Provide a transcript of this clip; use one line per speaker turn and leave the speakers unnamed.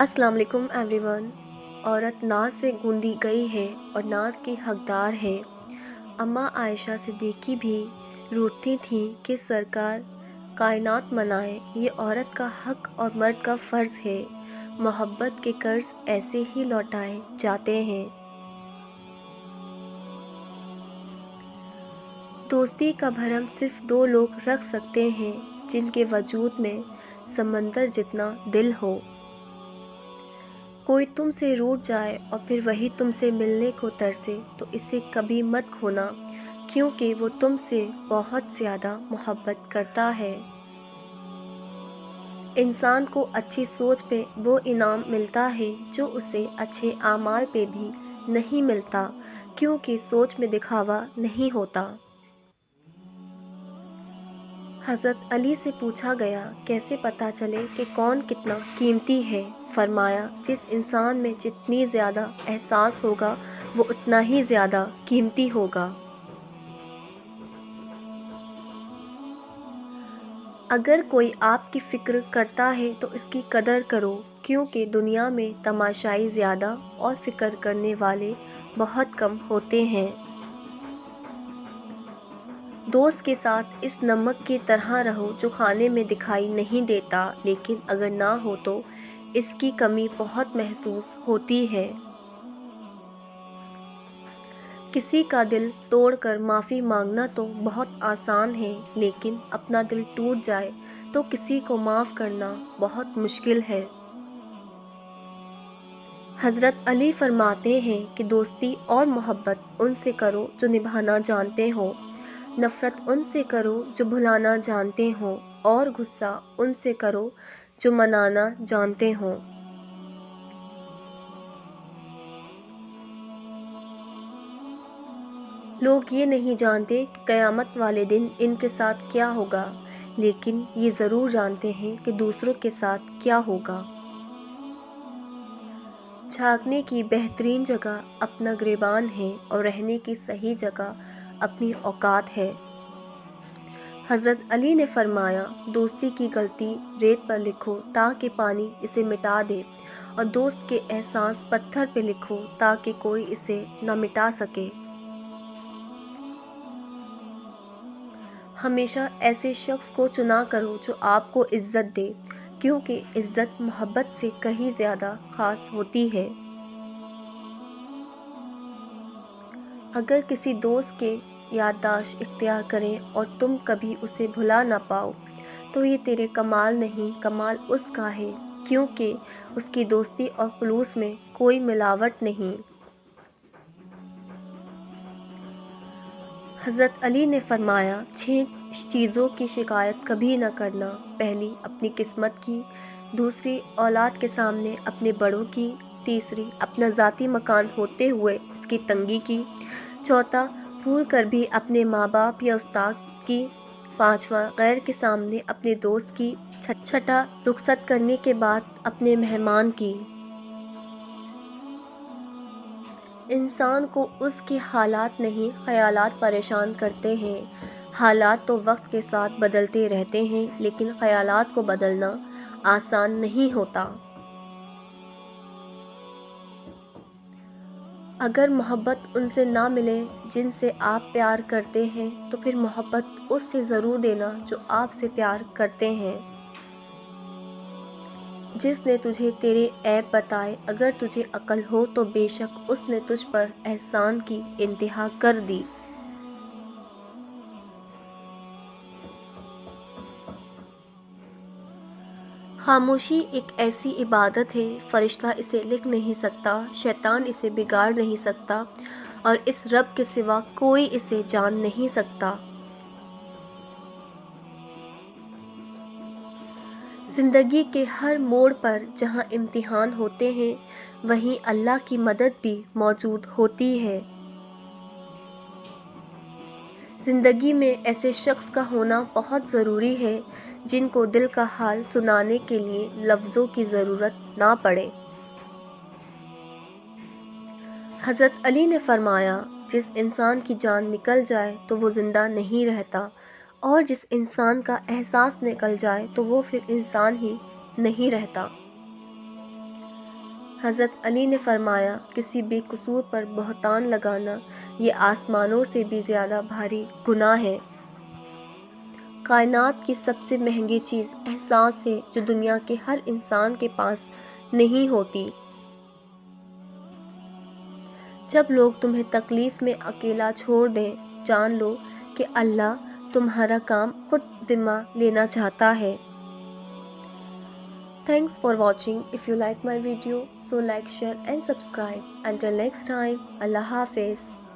السلام علیکم every one. عورت ناز سے گوندی گئی ہے اور ناز کی حقدار ہے۔ اماں عائشہ صدیقی بھی روٹتی تھیں کہ سرکار کائنات منائے، یہ عورت کا حق اور مرد کا فرض ہے۔ محبت کے قرض ایسے ہی لوٹائے جاتے ہیں۔ دوستی کا بھرم صرف دو لوگ رکھ سکتے ہیں جن کے وجود میں سمندر جتنا دل ہو۔ کوئی تم سے روٹھ جائے اور پھر وہی تم سے ملنے کو ترسے تو اسے کبھی مت کھونا، کیونکہ وہ تم سے بہت زیادہ محبت کرتا ہے۔ انسان کو اچھی سوچ پہ وہ انعام ملتا ہے جو اسے اچھے اعمال پہ بھی نہیں ملتا، کیونکہ سوچ میں دکھاوا نہیں ہوتا۔ حضرت علی سے پوچھا گیا، کیسے پتہ چلے کہ کون کتنا قیمتی ہے؟ فرمایا، جس انسان میں جتنی زیادہ احساس ہوگا وہ اتنا ہی زیادہ قیمتی ہوگا۔ اگر کوئی آپ کی فکر کرتا ہے تو اس کی قدر کرو، کیونکہ دنیا میں تماشائی زیادہ اور فکر کرنے والے بہت کم ہوتے ہیں۔ دوست کے ساتھ اس نمک کی طرح رہو جو کھانے میں دکھائی نہیں دیتا، لیکن اگر نہ ہو تو اس کی کمی بہت محسوس ہوتی ہے۔ کسی کا دل توڑ کر معافی مانگنا تو بہت آسان ہے، لیکن اپنا دل ٹوٹ جائے تو کسی کو معاف کرنا بہت مشکل ہے۔ حضرت علی فرماتے ہیں کہ دوستی اور محبت ان سے کرو جو نبھانا جانتے ہوں، نفرت ان سے کرو جو بھلانا جانتے ہوں، اور غصہ ان سے کرو جو منانا جانتے ہوں۔ لوگ یہ نہیں جانتے کہ قیامت والے دن ان کے ساتھ کیا ہوگا، لیکن یہ ضرور جانتے ہیں کہ دوسروں کے ساتھ کیا ہوگا۔ جھانکنے کی بہترین جگہ اپنا گریبان ہے اور رہنے کی صحیح جگہ اپنی اوقات ہے۔ حضرت علی نے فرمایا، دوستی کی غلطی ریت پر لکھو تاکہ پانی اسے مٹا دے، اور دوست کے احساس پتھر پہ لکھو تاکہ کوئی اسے نہ مٹا سکے۔ ہمیشہ ایسے شخص کو چنا کرو جو آپ کو عزت دے، کیونکہ عزت محبت سے کہیں زیادہ خاص ہوتی ہے۔ اگر کسی دوست کے یادداشت اختیار کریں اور تم کبھی اسے بھلا نہ پاؤ تو یہ تیرے کمال نہیں، کمال اس کا ہے، کیونکہ اس کی دوستی اور خلوص میں کوئی ملاوٹ نہیں۔ حضرت علی نے فرمایا، 6 چیزوں کی شکایت کبھی نہ کرنا۔ پہلی، اپنی قسمت کی، دوسری، اولاد کے سامنے اپنے بڑوں کی، تیسری، اپنا ذاتی مکان ہوتے ہوئے اس کی تنگی کی، چوتھا، بھول کر بھی اپنے ماں باپ یا استاد کی، پانچواں، غیر کے سامنے اپنے دوست کی، چھٹا، رخصت کرنے کے بعد اپنے مہمان کی۔ انسان کو اس کے حالات نہیں خیالات پریشان کرتے ہیں۔ حالات تو وقت کے ساتھ بدلتے رہتے ہیں، لیکن خیالات کو بدلنا آسان نہیں ہوتا۔ اگر محبت ان سے نہ ملے جن سے آپ پیار کرتے ہیں تو پھر محبت اس سے ضرور دینا جو آپ سے پیار کرتے ہیں۔ جس نے تجھے تیرے عیب بتائے، اگر تجھے عقل ہو تو بے شک اس نے تجھ پر احسان کی انتہا کر دی۔ خاموشی ایک ایسی عبادت ہے، فرشتہ اسے لکھ نہیں سکتا، شیطان اسے بگاڑ نہیں سکتا، اور اس رب کے سوا کوئی اسے جان نہیں سکتا۔ زندگی کے ہر موڑ پر جہاں امتحان ہوتے ہیں وہیں اللہ کی مدد بھی موجود ہوتی ہے۔ زندگی میں ایسے شخص کا ہونا بہت ضروری ہے جن کو دل کا حال سنانے کے لیے لفظوں کی ضرورت نہ پڑے۔ حضرت علی نے فرمایا، جس انسان کی جان نکل جائے تو وہ زندہ نہیں رہتا، اور جس انسان کا احساس نکل جائے تو وہ پھر انسان ہی نہیں رہتا۔ حضرت علی نے فرمایا، کسی بے قصور پر بہتان لگانا یہ آسمانوں سے بھی زیادہ بھاری گناہ ہے۔ کائنات کی سب سے مہنگی چیز احساس ہے جو دنیا کے ہر انسان کے پاس نہیں ہوتی۔ جب لوگ تمہیں تکلیف میں اکیلا چھوڑ دیں، جان لو کہ اللہ تمہارا کام خود ذمہ لینا چاہتا ہے۔ Thanks for watching. If you like my video, so like, share and subscribe. Until next time, Allah Hafiz.